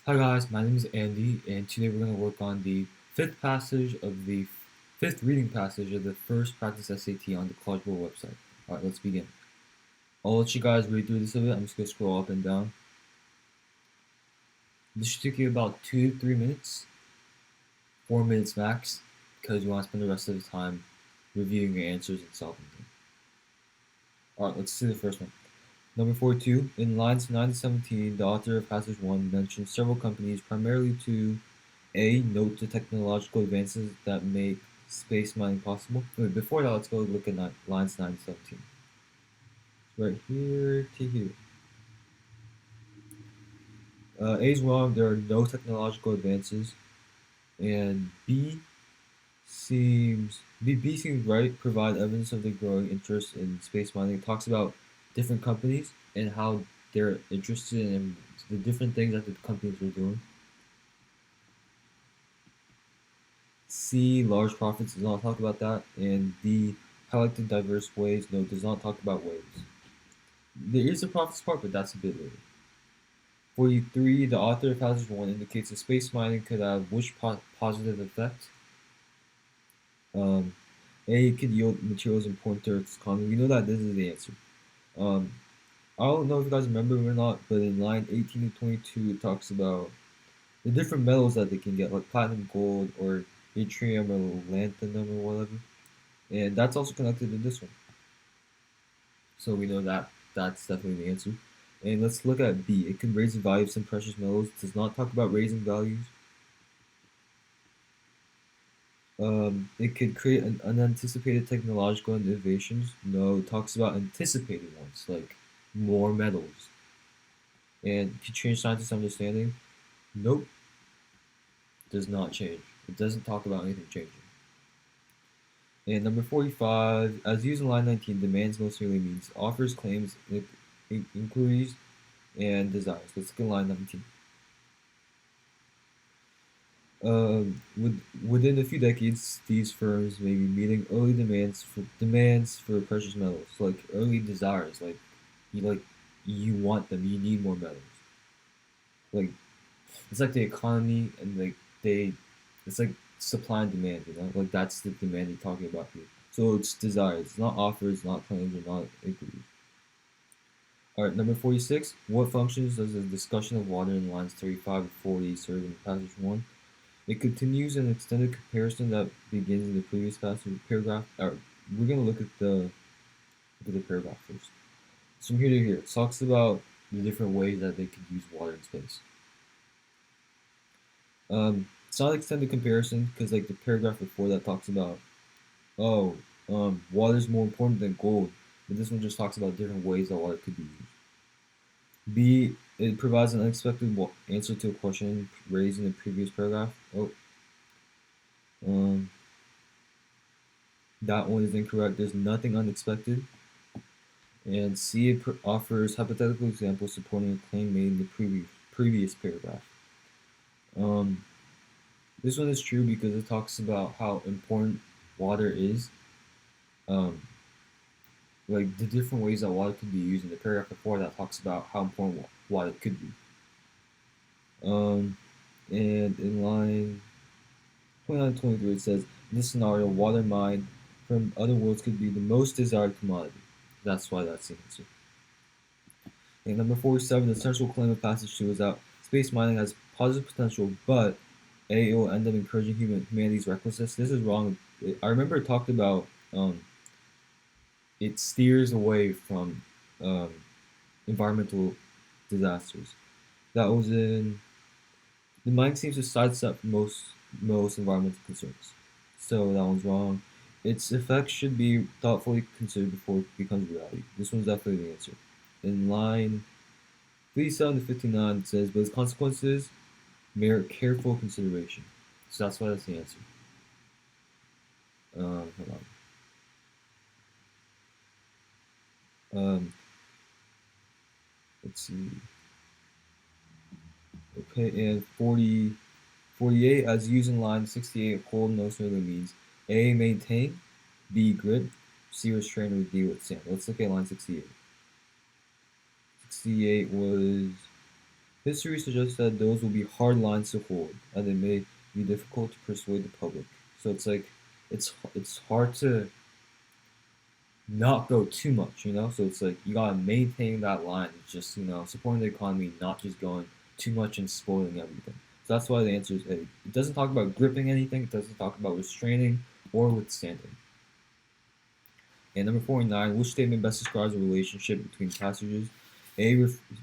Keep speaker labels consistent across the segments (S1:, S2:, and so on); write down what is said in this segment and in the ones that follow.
S1: Hi guys, my name is Andy, and today we're going to work on the fifth reading passage of the first practice SAT on the CollegeBoard website. All right, let's begin. I'll let you guys read through this a bit. I'm just going to scroll up and down. This should take you about 2 to 3 minutes, 4 minutes max, because you want to spend the rest of the time reviewing your answers and solving them. All right, let's see the first one. Number 42, in lines 9 to 17, the author of passage 1 mentions several companies primarily to A. Note the technological advances that make space mining possible. Wait, before that, let's go look at lines 9 to 17. Right here to here. A is wrong, there are no technological advances. And B seems right, provide evidence of the growing interest in space mining. It talks about different companies and how they're interested in the different things that the companies are doing. C, large profits, does not talk about that. And D, highlight the diverse ways, no, does not talk about ways. There is a profits part, but that's a bit later. 43, the author of passage 1 indicates that space mining could have which positive effect? Um, A, it could yield materials important to Earth's economy. We know that this is the answer. Um, I don't know if you guys remember or not, but in line 18 to 22, it talks about the different metals that they can get, like platinum, gold, or yttrium, or lanthanum, or whatever. And that's also connected to this one. So we know that that's definitely the answer. And let's look at B. It can raise the value of some precious metals. It does not talk about raising values. It could create an unanticipated technological innovations. No, it talks about anticipated ones, like more metals. And could change scientists' understanding. Nope, does not change. It doesn't talk about anything changing. And number 45, as used in line 19, demands most really means offers, claims, inquiries, and desires. Let's look at line 19. Within a few decades, these firms may be meeting early demands for precious metals, like early desires, like you want them, you need more metals. Like it's like the economy and it's like supply and demand, like that's the demand you're talking about here. So it's desires, it's not offers, not claims, or not inquiries. All right, number 46. What functions does the discussion of water in lines 35 to 40 serve in passage 1? It continues an extended comparison that begins in the previous passage paragraph. We're gonna look at the paragraph first. So from here to here, it talks about the different ways that they could use water in space. It's not extended comparison because like the paragraph before that talks about oh water is more important than gold, but this one just talks about different ways that water could be used. B, it provides an unexpected answer to a question raised in the previous paragraph. Um, that one is incorrect. There's nothing unexpected. And C, it offers hypothetical examples supporting a claim made in the previous paragraph. Um, this one is true because it talks about how important water is. Um, like the different ways that water could be used. In the paragraph before that talks about how important water could be. And in line 29 23, it says, in this scenario, water mined from other worlds could be the most desired commodity. That's why that's the answer. And number 47, the central claim of passage 2 is that space mining has positive potential, but A, it will end up encouraging humanity's recklessness. This is wrong. I remember it talked about it steers away from um, environmental disasters. That was in the mind seems to sidestep most environmental concerns. So that one's wrong. Its effects should be thoughtfully considered before it becomes reality. This one's definitely the answer. In line 37 to 59, it says, but its consequences merit careful consideration. So that's why that's the answer. Hold on. Um, let's see. Okay, and 48, as used in line 68, hold no really means A, maintain, B, grit, C, restrain, or D, withstand. Let's look at line 68. 68 was History suggests that those will be hard lines to hold, and they may be difficult to persuade the public. So it's like it's hard to not go too much, you know. So it's like you gotta maintain that line. It's just supporting the economy, not just going too much and spoiling everything. So that's why the answer is A. It doesn't talk about gripping anything. It doesn't talk about restraining or withstanding. And number 49, which statement best describes the relationship between passages?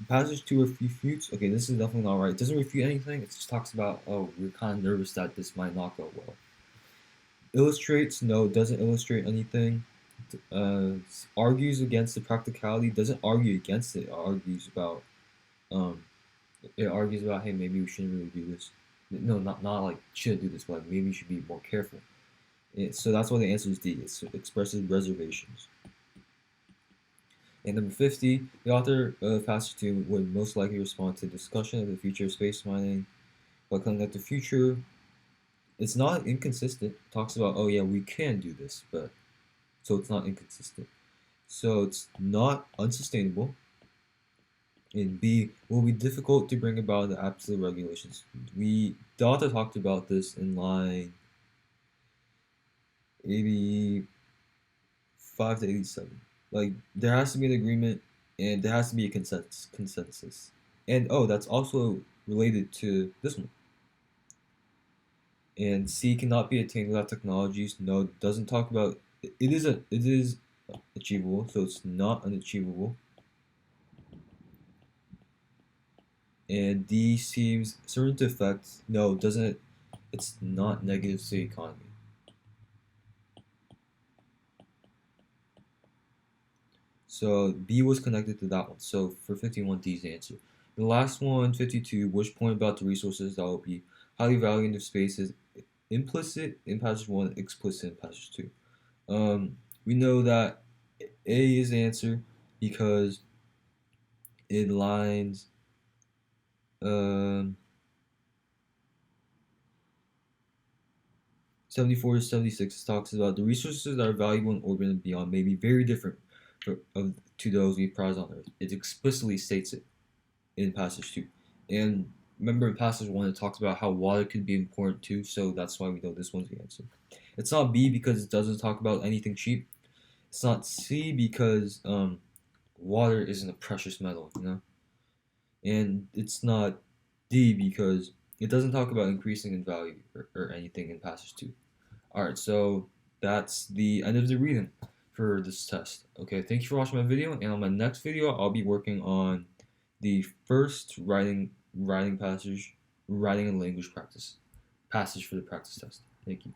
S1: Passage 2 refutes. Okay, this is definitely not right. It doesn't refute anything. It just talks about, oh, we're kind of nervous that this might not go well. Illustrates, no, doesn't illustrate anything. Uh, Argues against the practicality, doesn't argue against it. Um, it argues about, hey, maybe we shouldn't really do this. No, not like shouldn't do this, but like maybe we should be more careful. So that's why the answer is D. It expresses reservations. And number 50, the author of passage 2 would most likely respond to discussion of the future of space mining. But claiming that the future, it's not inconsistent. It talks about, oh yeah, we can do this, but so it's not inconsistent. So it's not unsustainable. And B, will be difficult to bring about the absolute regulations. The author talked about this in line 85 to 87. Like there has to be an agreement, and there has to be a consensus. And oh, that's also related to this one. And C cannot be attained without technologies. No, it doesn't talk about it is achievable, so it's not unachievable. And D seems certain to affect. No, it doesn't. It's not negative to the economy. So B was connected to that one. So for 51, D is the answer. The last one, 52, which point about the resources that will be highly valued in space is implicit in passage 1, explicit in passage 2. We know that A is the answer because in lines um, 74 to 76 talks about the resources that are valuable in orbit and beyond may be very different to those we prize on Earth. It explicitly states it in passage 2. And remember in passage 1 it talks about how water could be important too, so that's why we know this one's the answer. It's not B because it doesn't talk about anything cheap. It's not C because water isn't a precious metal, you know? And it's not D because it doesn't talk about increasing in value or anything in passage 2. Alright, so that's the end of the reading for this test. Okay, thank you for watching my video, and on my next video I'll be working on the first writing passage, writing and language practice passage for the practice test. Thank you.